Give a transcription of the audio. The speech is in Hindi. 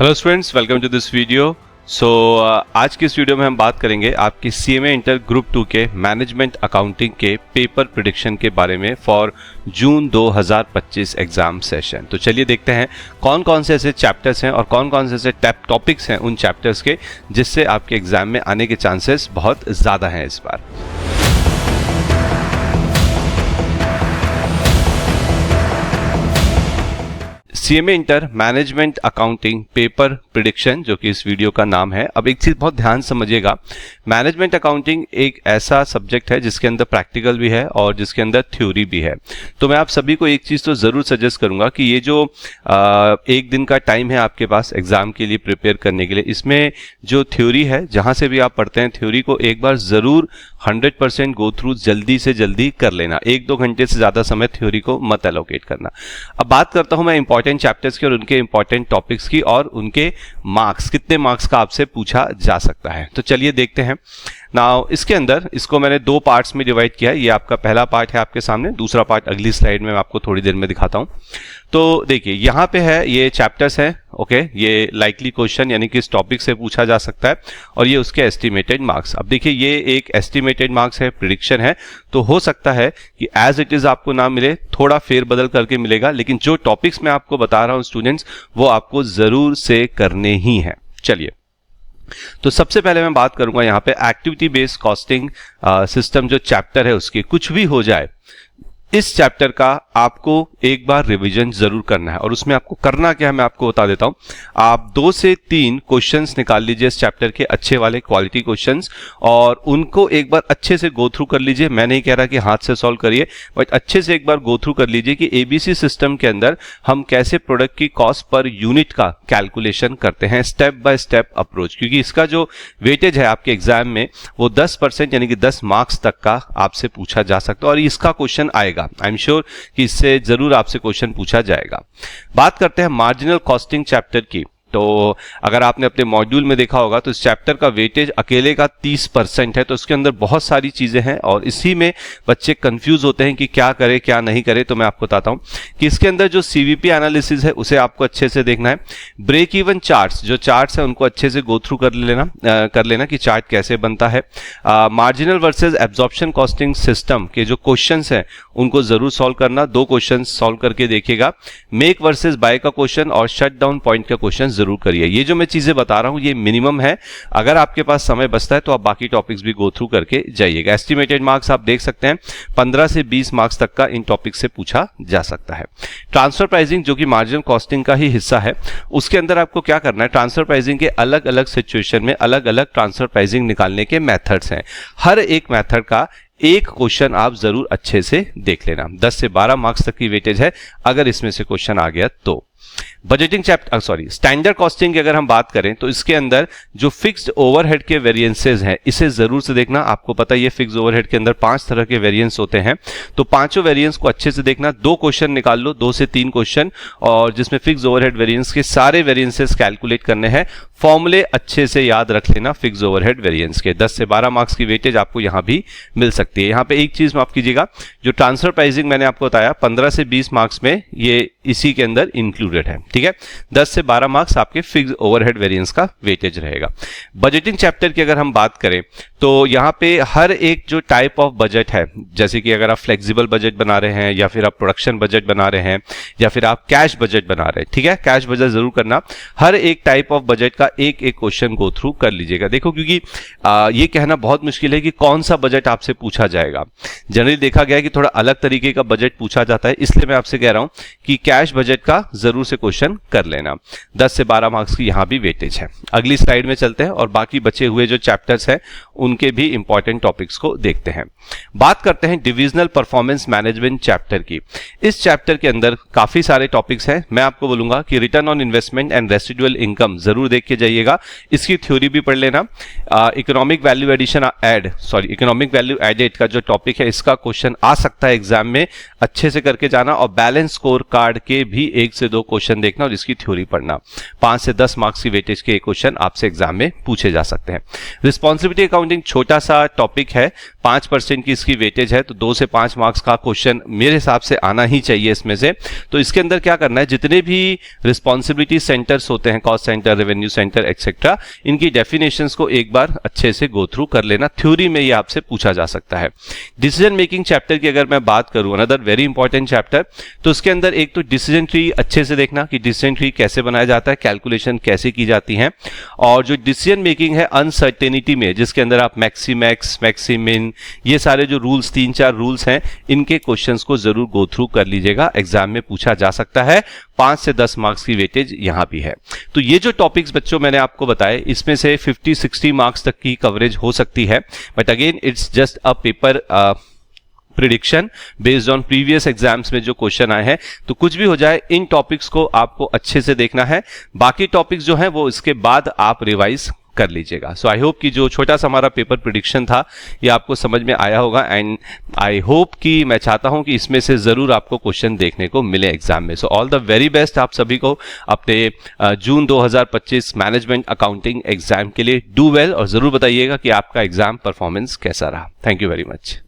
Hello students, welcome to this video. आज की इस वीडियो में हम बात करेंगे आपकी सीएमए इंटर ग्रुप 2 के मैनेजमेंट अकाउंटिंग के पेपर प्रेडिक्शन के बारे में फॉर जून 2025 एग्जाम सेशन। तो चलिए देखते हैं कौन कौन से ऐसे चैप्टर्स हैं और कौन कौन से ऐसे टॉपिक्स हैं उन चैप्टर्स के जिससे आपके एग्जाम में आने के चांसेस बहुत ज़्यादा हैं इस बार। CMA inter management accounting paper prediction, जो कि इस वीडियो का नाम है। अब एक चीज बहुत ध्यान समझिएगा, मैनेजमेंट अकाउंटिंग एक ऐसा सब्जेक्ट है जिसके अंदर प्रैक्टिकल भी है और जिसके अंदर थ्योरी भी है। तो मैं आप सभी को एक चीज तो जरूर सजेस्ट करूंगा कि ये जो एक दिन का टाइम है आपके पास एग्जाम के लिए प्रिपेयर करने के लिए, इसमें जो थ्योरी है जहां से भी आप पढ़ते हैं थ्योरी को एक बार जरूर 100% गो थ्रू जल्दी से जल्दी कर लेना। 1-2 घंटे से ज्यादा समय थ्योरी को मत एलोकेट करना। अब बात करता हूं मैं इंपॉर्टेंट चैप्टर्स की और उनके इंपॉर्टेंट टॉपिक्स की और उनके मार्क्स, कितने मार्क्स का आपसे पूछा जा सकता है। तो चलिए देखते हैं। नाउ इसके अंदर इसको मैंने 2 पार्ट्स में डिवाइड किया है। ये आपका पहला पार्ट है आपके सामने, दूसरा पार्ट अगली स्लाइड में मैं आपको थोड़ी देर में दिखाता हूं। तो देखिए यहाँ पे है, ये चैप्टर्स हैं, ओके। ये लाइकली क्वेश्चन यानी कि इस टॉपिक से पूछा जा सकता है और ये उसके एस्टिमेटेड मार्क्स। अब देखिए ये एक एस्टिमेटेड मार्क्स है, प्रिडिक्शन है, तो हो सकता है कि एज इट इज आपको ना मिले, थोड़ा फेरबदल करके मिलेगा, लेकिन जो टॉपिक्स मैं आपको बता रहा हूं स्टूडेंट्स, वो आपको जरूर से करने ही हैं। चलिए, तो सबसे पहले मैं बात करूंगा यहाँ पे एक्टिविटी बेस्ड कॉस्टिंग सिस्टम जो चैप्टर है उसकी। कुछ भी हो जाए, इस चैप्टर का आपको एक बार रिवीजन जरूर करना है और उसमें आपको करना क्या है मैं आपको बता देता हूं। आप 2 से 3 क्वेश्चंस निकाल लीजिए इस चैप्टर के, अच्छे वाले क्वालिटी क्वेश्चंस, और उनको एक बार अच्छे से गो थ्रू कर लीजिए। मैं नहीं कह रहा कि हाथ से सॉल्व करिए, बट अच्छे से एक बार गो थ्रू कर लीजिए कि एबीसी सिस्टम के अंदर हम कैसे प्रोडक्ट की कॉस्ट पर यूनिट का कैलकुलेशन करते हैं, स्टेप बाय स्टेप अप्रोच। क्योंकि इसका जो वेटेज है आपके एग्जाम में वो 10% यानी कि 10 मार्क्स तक का आपसे पूछा जा सकता है और इसका क्वेश्चन आएगा। आई एम श्योर कि इससे जरूर आपसे क्वेश्चन पूछा जाएगा। बात करते हैं मार्जिनल कॉस्टिंग चैप्टर की। तो अगर आपने अपने मॉड्यूल में देखा होगा तो इस चैप्टर का वेटेज अकेले का 30% है। तो इसके अंदर बहुत सारी चीजें हैं और इसी में बच्चे कंफ्यूज होते हैं कि क्या करे क्या नहीं करे। तो मैं आपको बताता हूं कि इसके अंदर जो सीवीपी एनालिसिस है उसे आपको अच्छे से देखना है। ब्रेक इवन चार्ट्स, जो चार्ट्स है उनको अच्छे से गो थ्रू कर लेना कि चार्ट कैसे बनता है। Marginal versus absorption costing system के जो क्वेश्चन है उनको जरूर सॉल्व करना। 2 क्वेश्चन सॉल्व करके देखिएगा। मेक वर्सेज बाय का क्वेश्चन और शट डाउन पॉइंट का क्वेश्चन जरूर करिए। ये जो मैं चीजें बता रहा हूं ये मिनिमम है, अगर आपके पास समय बचता है तो आप बाकी टॉपिक्स भी गो थ्रू करके जाइएगा। एस्टिमेटेड मार्क्स आप देख सकते हैं 15 से 20 मार्क्स तक का इन टॉपिक से पूछा जा सकता है। ट्रांसफर प्राइसिंग जो कि मार्जिनल कॉस्टिंग का ही हिस्सा है, उसके अंदर आपको क्या करना है, ट्रांसफर प्राइसिंग के अलग अलग सिचुएशन में अलग अलग ट्रांसफर प्राइसिंग निकालने के मेथड्स हैं। हर एक मेथड का एक क्वेश्चन आप जरूर अच्छे से देख लेना। 10 से 12 मार्क्स तक की वेटेज है अगर इसमें से क्वेश्चन आ गया तो। बजटिंग स्टैंडर्ड कॉस्टिंग की अगर हम बात करें तो इसके अंदर जो फिक्स्ड ओवरहेड के वेरिएंसेस हैं इसे जरूर से देखना। आपको पता है ये फिक्स्ड ओवरहेड के अंदर 5 तरह के वेरिएंस होते हैं, तो पांचों वेरिएंस को अच्छे से देखना। 2 क्वेश्चन निकाल लो, 2 से 3 क्वेश्चन, और जिसमें फिक्स्ड ओवरहेड वेरिएंस के सारे वेरिएंसेस कैलकुलेट करने हैं। फॉर्मूले अच्छे से याद रख लेना फिक्स्ड ओवरहेड वेरिएंस के। 10 से 12 मार्क्स की वेटेज आपको यहां भी मिल सकती है। यहां पे एक चीज माफ कीजिएगा, जो ट्रांसफर प्राइसिंग मैंने आपको बताया 15 से 20 मार्क्स में ये इसी के अंदर इंक्लूडेड है, ठीक है। 10 से 12 मार्क्स आपके फिक्स्ड ओवरहेड वेरिएंस का वेटेज रहेगा। बजटिंग चैप्टर की अगर हम बात करें तो यहाँ पे हर एक जो टाइप ऑफ बजट है, जैसे कि अगर आप फ्लेक्सिबल बजट बना रहे हैं या फिर आप प्रोडक्शन बजट बना रहे हैं या फिर आप कैश बजट बना रहे हैं, ठीक है, कैश बजट जरूर करना। हर एक टाइप ऑफ बजट का एक एक क्वेश्चन गो थ्रू कर लीजिएगा। देखो, क्योंकि ये कहना बहुत मुश्किल है कि कौन सा बजट आपसे पूछा जाएगा। जनरली देखा गया है कि थोड़ा अलग तरीके का बजट पूछा जाता है, इसलिए मैं आपसे कह रहा हूं कि कैश बजट का जरूर से क्वेश्चन कर लेना। 10 से 12 मार्क्स की यहां भी वेटेज है। अगली स्लाइड में चलते हैं और बाकी बचे हुए जो चैप्टर्स हैं उनके भी इंपॉर्टेंट टॉपिक्स को देखते हैं। बात करते हैं डिविजनल परफॉर्मेंस मैनेजमेंट चैप्टर की। इस चैप्टर के अंदर काफी सारे टॉपिक्स हैं। मैं आपको बोलूंगा कि return on investment and residual income जरूर देख के जाइएगा, इसकी थ्योरी भी पढ़ लेना। इकोनॉमिक वैल्यू एडेड का जो टॉपिक है इसका क्वेश्चन आ सकता है एग्जाम में, अच्छे से करके जाना। और बैलेंस स्कोर कार्ड के भी 1 से 2 क्वेश्चन देखना और इसकी थ्योरी पढ़ना। 5 से 10 मार्क्स की वेटेज के क्वेश्चन आपसे एग्जाम में पूछे जा सकते हैं। रिस्पॉन्सिबिलिटी अकाउंटिंग छोटा सा टॉपिक है, 5% की इसकी वेटेज है, तो 2 से 5 मार्क्स का क्वेश्चन मेरे हिसाब से आना ही चाहिए इसमें से। तो इसके अंदर क्या करना है, जितने भी रिस्पॉन्सिबिलिटी सेंटर्स होते हैं, cost centre, revenue centre etcetera, इनकी डेफिनेशंस को एक बार अच्छे से गो थ्रू कर लेना। थ्योरी में ये आपसे पूछा जा सकता है। डिसीजन मेकिंग चैप्टर की अगर मैं बात करूं, अनदर वेरी इंपॉर्टेंट चैप्टर, तो उसके अंदर एक तो डिसीजन ट्री अच्छे से देखना कि डिसीजन ट्री कैसे बनाया जाता है, कैलकुलेशन कैसे की जाती है, और जो डिसीजन मेकिंग है अनसर्टेनिटी में, जिसके अंदर आप मैक्सीमैक्स, मैक्सिमिन, ये सारे जो रूल्स 3-4 रूल्स हैं, इनके क्वेश्चंस को जरूर गो थ्रू कर लीजिएगा, एग्जाम में पूछा जा सकता है। 5 से 10 मार्क्स की वेटेज यहां भी है। तो ये जो टॉपिक्स बच्चों मैंने आपको बताए, इसमें से 50-60 मार्क्स तक की कवरेज हो सकती है, but again it's just a paper prediction based on previous exams में जो क्वेश्चन आए हैं। तो कुछ भी हो जाए, इन टॉपिक्स को आपको अच्छे से देखना है, बाकी टॉपिक्स जो हैं वो इसके बाद आप रिवाइज कर लीजिएगा। सो आई होप कि जो छोटा सा हमारा पेपर प्रिडिक्शन था ये आपको समझ में आया होगा, एंड आई होप कि मैं चाहता हूं कि इसमें से जरूर आपको क्वेश्चन देखने को मिले एग्जाम में। So all the very best आप सभी को अपने जून 2025 मैनेजमेंट अकाउंटिंग एग्जाम के लिए। डू वेल, और जरूर बताइएगा कि आपका एग्जाम परफॉर्मेंस कैसा रहा। Thank you very much.